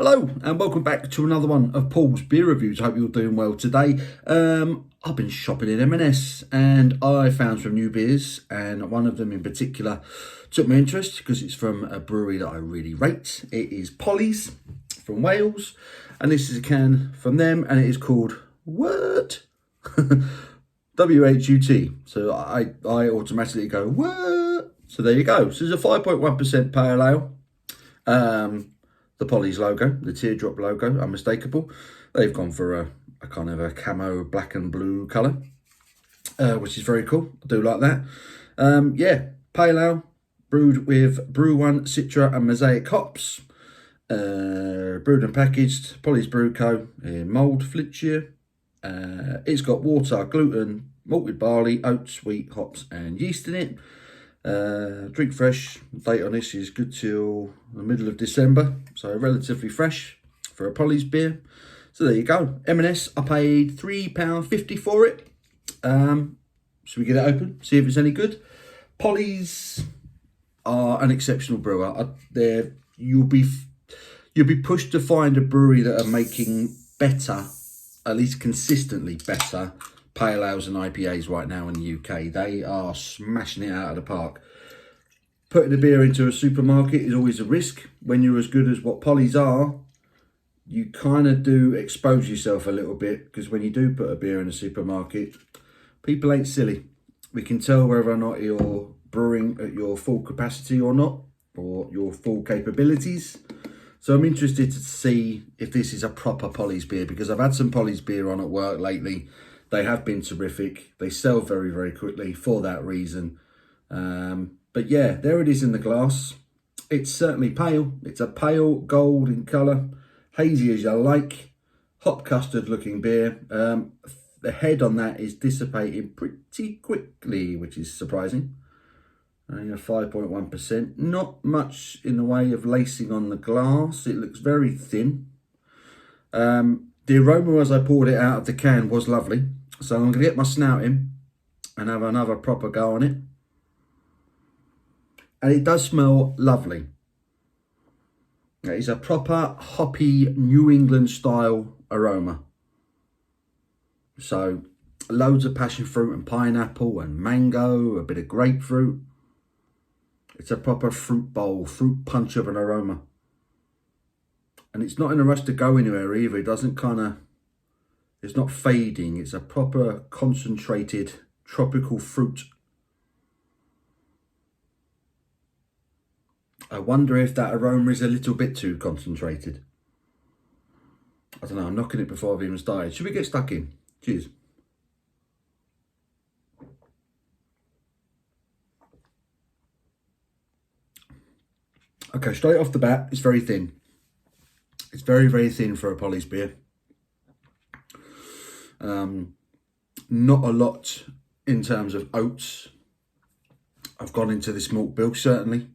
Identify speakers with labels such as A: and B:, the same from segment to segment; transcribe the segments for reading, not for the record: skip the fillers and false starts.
A: Hello and welcome back to another one of Paul's beer reviews. I hope you're doing well today. I've been shopping in M&S and I found some new beers, and one of them in particular took my interest because it's from a brewery that I really rate. It is Polly's from Wales, and this is a can from them, and it is called Whut. W-H-U-T. So I automatically go Whut. So there you go. So there's a 5.1% pale ale. The Polly's logo, the teardrop logo, unmistakable. They've gone for a kind of a camo black and blue colour, which is very cool. I do like that. Yeah, pale ale, brewed with Brew One, Citra and Mosaic hops. Brewed and packaged, Polly's Brew Co. in Mould, Flintshire. It's got water, gluten, malted barley, oats, wheat, hops and yeast in it. Drink fresh. Date on this is good till the middle of December, so relatively fresh for a Polly's beer. So there you go. M&S, I paid £3.50 for it. Should we get it open, see if it's any good? Polly's are an exceptional brewer. You'll be pushed to find a brewery that are making better, at least consistently better, pale ales and IPAs right now in the UK. They are smashing it out of the park. Putting the beer into a supermarket is always a risk. When you're as good as what Polly's are, you kind of do expose yourself a little bit, because when you do put a beer in a supermarket, people ain't silly. We can tell whether or not you're brewing at your full capacity or not, or your full capabilities. So I'm interested to see if this is a proper Polly's beer, because I've had some Polly's beer on at work lately. They have been terrific. They sell very, very quickly for that reason. But yeah, there it is in the glass. It's certainly pale. It's a pale gold in colour, hazy as you like, hop custard looking beer. The head on that is dissipating pretty quickly, which is surprising. 5.1%. Not much in the way of lacing on the glass. It looks very thin. The aroma as I poured it out of the can was lovely. So I'm going to get my snout in and have another proper go on it. And it does smell lovely. It is a proper hoppy New England style aroma. So loads of passion fruit and pineapple and mango, a bit of grapefruit. It's a proper fruit bowl, fruit punch of an aroma. And it's not in a rush to go anywhere either. It doesn't it's not fading. It's a proper concentrated tropical fruit. I wonder if that aroma is a little bit too concentrated. I don't know, I'm knocking it before I've even started. Should we get stuck in? Cheers. Okay, straight off the bat, it's very thin. It's very, very thin for a Polly's beer. Not a lot in terms of oats. I've gone into this malt bill, certainly.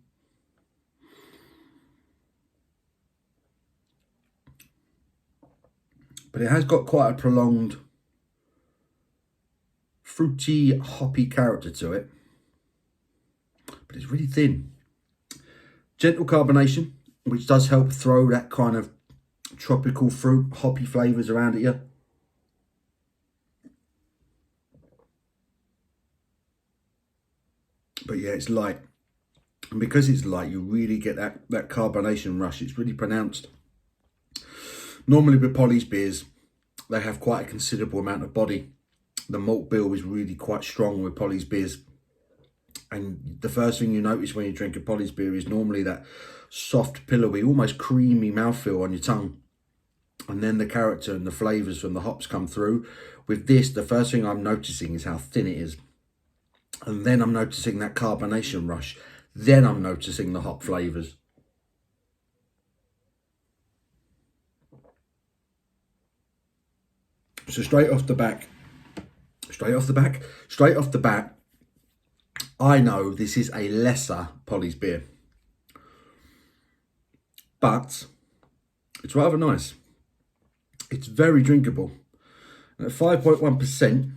A: But it has got quite a prolonged fruity, hoppy character to it. But it's really thin. Gentle carbonation, which does help throw that kind of tropical fruit, hoppy flavours around at you. But yeah, it's light. And because it's light, you really get that carbonation rush. It's really pronounced. Normally with Polly's beers, they have quite a considerable amount of body. The malt bill is really quite strong with Polly's beers. And the first thing you notice when you drink a Polly's beer is normally that soft, pillowy, almost creamy mouthfeel on your tongue. And then the character and the flavours from the hops come through. With this, the first thing I'm noticing is how thin it is. And then I'm noticing that carbonation rush. Then I'm noticing the hop flavours. So straight off the bat, I know this is a lesser Polly's beer. But it's rather nice. It's very drinkable. And at 5.1%,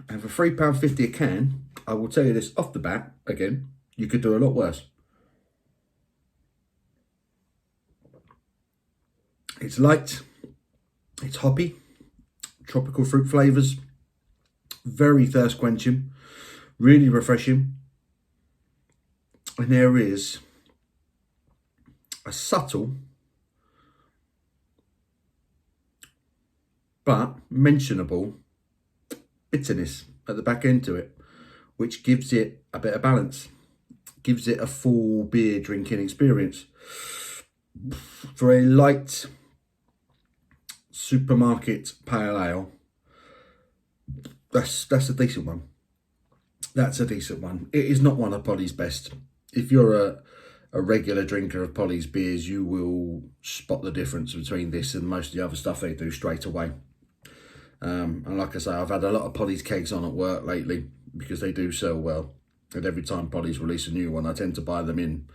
A: and for £3.50 a can, I will tell you this off the bat, again, you could do a lot worse. It's light, it's hoppy, tropical fruit flavours, very thirst quenching, really refreshing. And there is a subtle but mentionable bitterness at the back end to it, which gives it a bit of balance, gives it a full beer drinking experience. For a light supermarket pale ale, that's a decent one. That's a decent one. It is not one of Polly's best. If you're a regular drinker of Polly's beers, you will spot the difference between this and most of the other stuff they do straight away. And like I say, I've had a lot of Polly's kegs on at work lately because they do sell well. And every time Polly's release a new one, I tend to buy them in.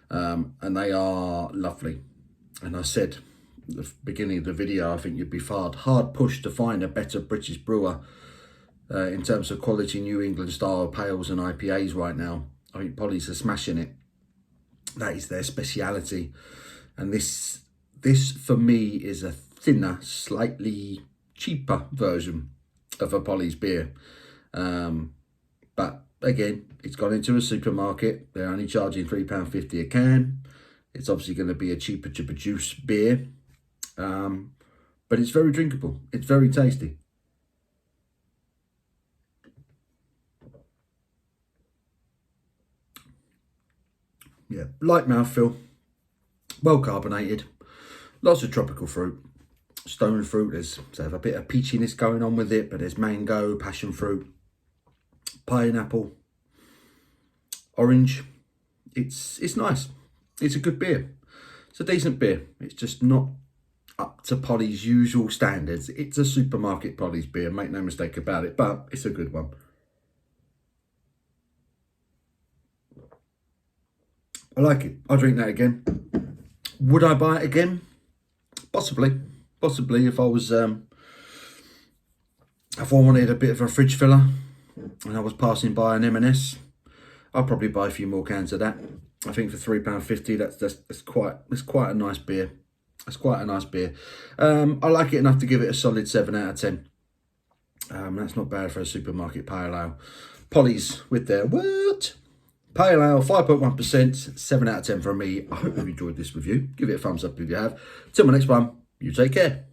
A: And they are lovely. And I said at the beginning of the video, I think you'd be hard pushed to find a better British brewer in terms of quality New England style pales and IPAs right now. I think Polly's are smashing it. That is their speciality. And this for me is a thinner, slightly cheaper version of a Polly's beer. But again, it's gone into a supermarket. They're only charging £3.50 a can. It's obviously going to be a cheaper to produce beer. But it's very drinkable. It's very tasty. Yeah, light mouthfeel, well carbonated, lots of tropical fruit, stone fruit. There's a bit of peachiness going on with it, but there's mango, passion fruit, pineapple, orange. It's nice. It's a good beer. It's a decent beer. It's just not up to Polly's usual standards. It's a supermarket Polly's beer, make no mistake about it, but it's a good one. I like it. I'll drink that again. Would I buy it again? Possibly. Possibly if I was if I wanted a bit of a fridge filler and I was passing by an M&S, I'll probably buy a few more cans of that. I think for £3.50, that's quite a nice beer. It's quite a nice beer. I like it enough to give it a solid 7 out of 10. That's not bad for a supermarket pale ale. Polly's with their Whut pale ale, 5.1%, 7 out of 10 from me. I hope you've enjoyed this review. Give it a thumbs up if you have. Till my next one, you take care.